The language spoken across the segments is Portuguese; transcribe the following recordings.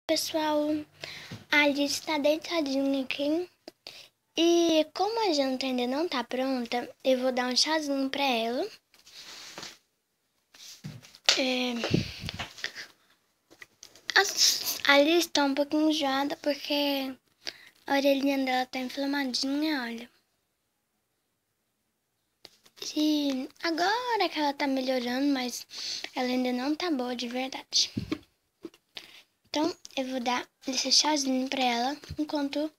Pessoal, a Alice tá deitadinha aqui. E como a janta ainda não tá pronta, eu vou dar um chazinho pra ela. A Alice tá um pouquinho enjoada porque a orelhinha dela tá inflamadinha, olha. E agora que ela tá melhorando, mas ela ainda não tá boa de verdade. Então, eu vou dar esse chazinho pra ela enquanto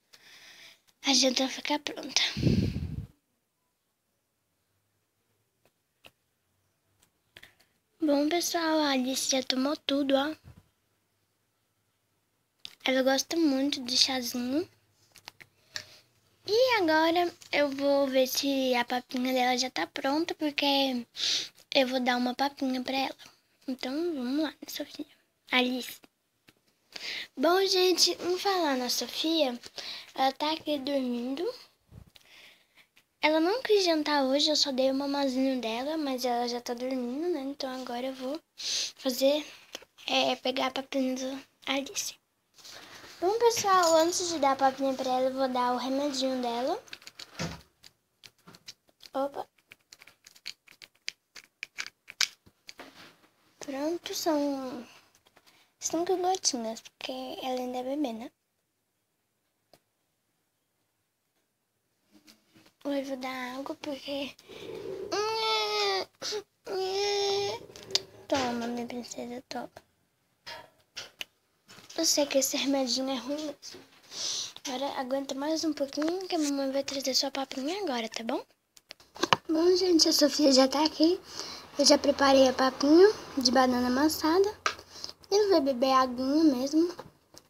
a janta ficar pronta. Bom, pessoal, a Alice já tomou tudo, ó. Ela gosta muito de chazinho. E agora eu vou ver se a papinha dela já tá pronta, porque eu vou dar uma papinha pra ela. Então, vamos lá, né, Sofia? Alice. Bom, gente, vamos falar na Sofia. Ela tá aqui dormindo. Ela não quis jantar hoje, eu só dei o mamazinho dela, mas ela já tá dormindo, né? Então agora eu vou fazer, pegar a papinha da Alice. Bom, pessoal, antes de dar a papinha pra ela, eu vou dar o remedinho dela. Opa. Pronto, são 5 gotinhas, porque ela ainda é bebê, né? Eu vou dar água porque... Toma, minha princesa, toma. Eu sei que esse remedinho é ruim mesmo. Agora aguenta mais um pouquinho que a mamãe vai trazer sua papinha agora, tá bom? Bom, gente, a Sofia já tá aqui. Eu já preparei a papinha de banana amassada. Ele vai beber aguinha mesmo.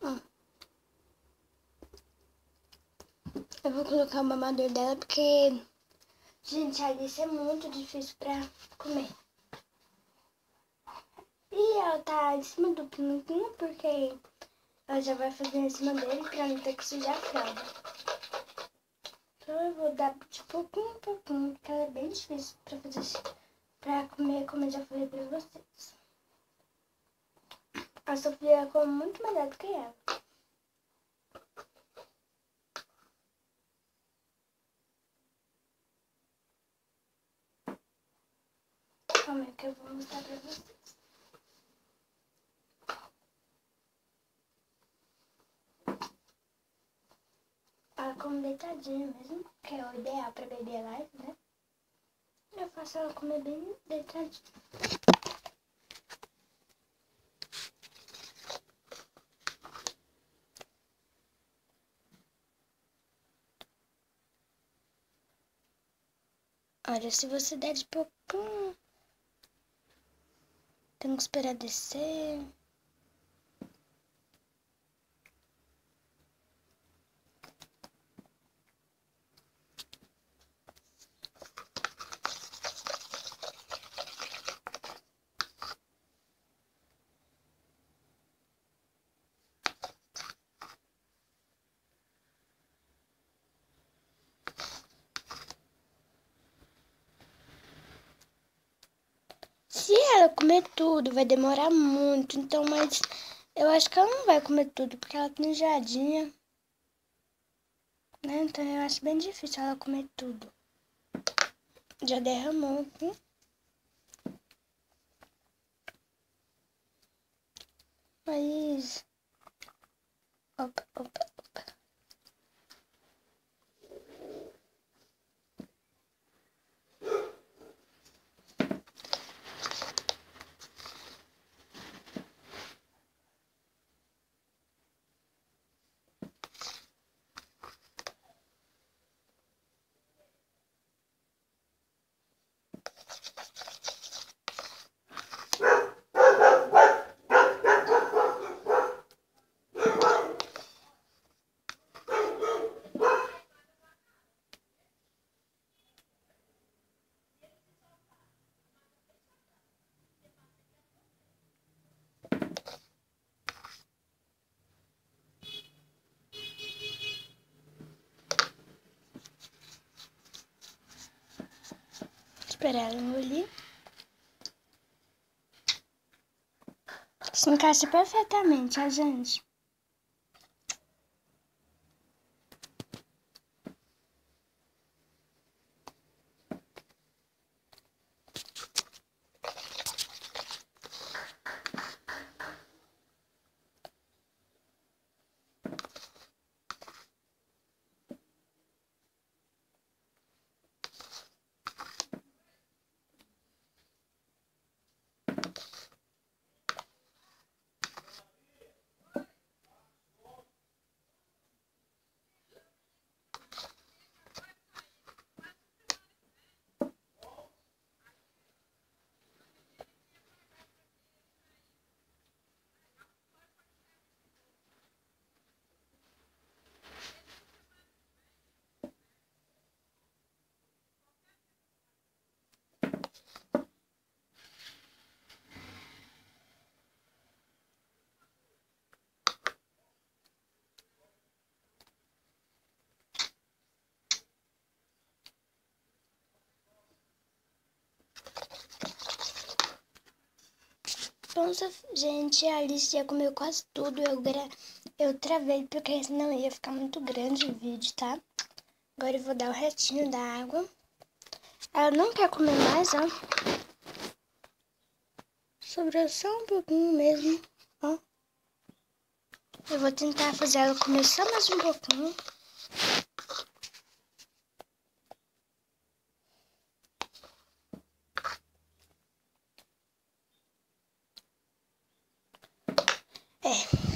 Ó. Eu vou colocar o mamador dela porque, gente, a Alice é muito difícil pra comer. E ela tá em cima do pinguim porque ela já vai fazer em cima dele pra não ter que sujar a fralda. Então eu vou dar de pouquinho em pouquinho, porque ela é bem difícil pra fazer pra comer, como eu já falei pra vocês. A Sofia come muito melhor do que ela. Calma aí que eu vou mostrar pra vocês. Ela come deitadinha mesmo, que é o ideal pra beber live, né? Eu faço ela comer bem deitadinha. Olha, se você der de pouquinho, tem que esperar descer. Se ela comer tudo, vai demorar muito. Então, mas eu acho que ela não vai comer tudo, porque ela tá enjoadinha, né? Então eu acho bem difícil ela comer tudo. Já derramou aqui. Mas... Opa, opa, opa. Esperar ela engolir. Se encaixa perfeitamente, ó, gente. Bom, gente, a Alice já comeu quase tudo. Eu travei porque senão ia ficar muito grande o vídeo, tá? Agora eu vou dar o restinho da água. Ela não quer comer mais, ó. Sobrou só um pouquinho mesmo, ó. Eu vou tentar fazer ela comer só mais um pouquinho.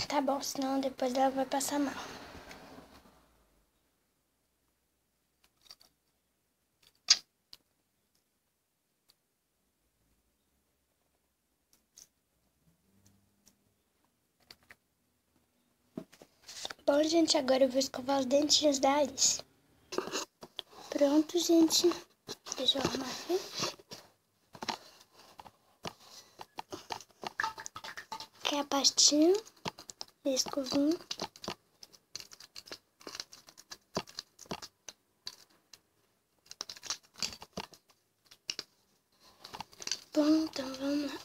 Tá bom, senão depois ela vai passar mal. Bom, gente, agora eu vou escovar os dentinhos da Alice. Pronto, gente. Deixa eu arrumar aqui. Aqui é a pastinha e a escovinha. Bom, então vamos lá.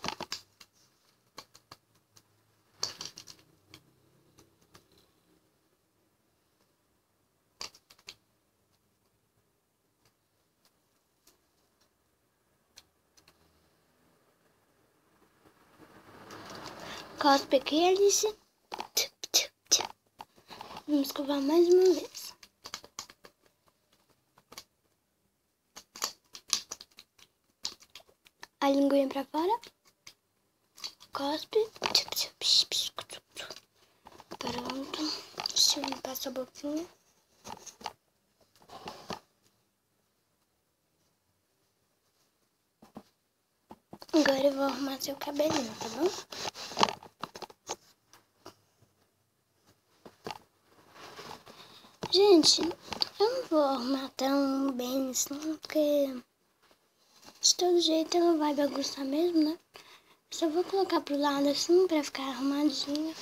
Cospe aqui, Alice. Vamos escovar mais uma vez. A linguinha pra fora. Cospe. Pronto. Deixa eu limpar essa boquinha. Agora eu vou arrumar seu cabelinho, tá bom? Gente, eu não vou arrumar tão bem assim, porque de todo jeito ela vai bagunçar mesmo, né? Só vou colocar pro lado assim pra ficar arrumadinha.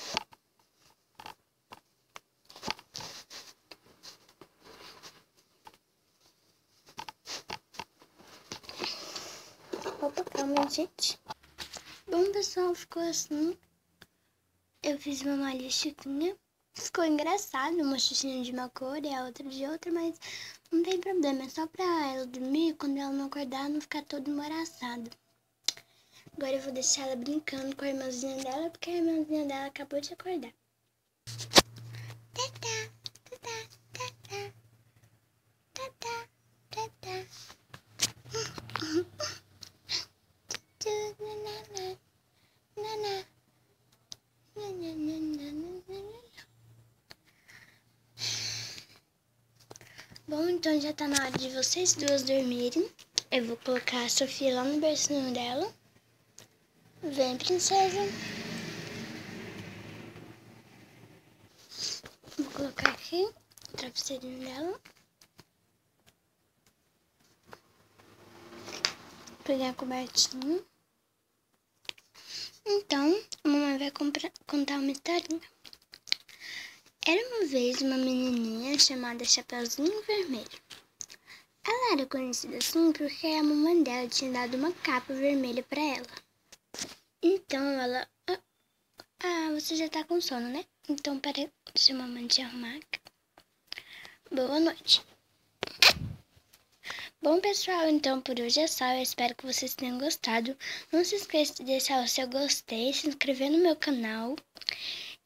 Opa, calma, gente. Bom, pessoal, ficou assim. Eu fiz uma malha chiquinha. Ficou engraçado, uma xuxinha de uma cor e a outra de outra, mas não tem problema. É só pra ela dormir, quando ela não acordar, não ficar toda embaraçada. Agora eu vou deixar ela brincando com a irmãzinha dela, porque a irmãzinha dela acabou de acordar. Tata, tata, tata, tata, tata. Bom, então já tá na hora de vocês duas dormirem. Eu vou colocar a Sofia lá no bercinho dela. Vem, princesa. Vou colocar aqui o travesseirinho dela. Pegar a cobertinha. Então, a mamãe vai contar uma historinha. Era uma vez uma menininha chamada Chapeuzinho Vermelho. Ela era conhecida assim porque a mamãe dela tinha dado uma capa vermelha pra ela. Então ela... você já tá com sono, né? Então peraí, deixa a mamãe te arrumar aqui. Boa noite. Bom, pessoal, então por hoje é só. Eu espero que vocês tenham gostado. Não se esqueça de deixar o seu gostei, se inscrever no meu canal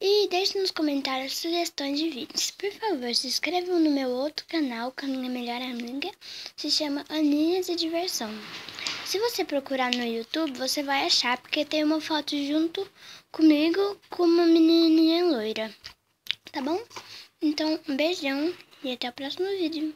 e deixe nos comentários sugestões de vídeos. Por favor, se inscrevam no meu outro canal com a minha melhor amiga. Se chama Aninhas e Diversão. Se você procurar no YouTube, você vai achar, porque tem uma foto junto comigo com uma menininha loira. Tá bom? Então, um beijão e até o próximo vídeo.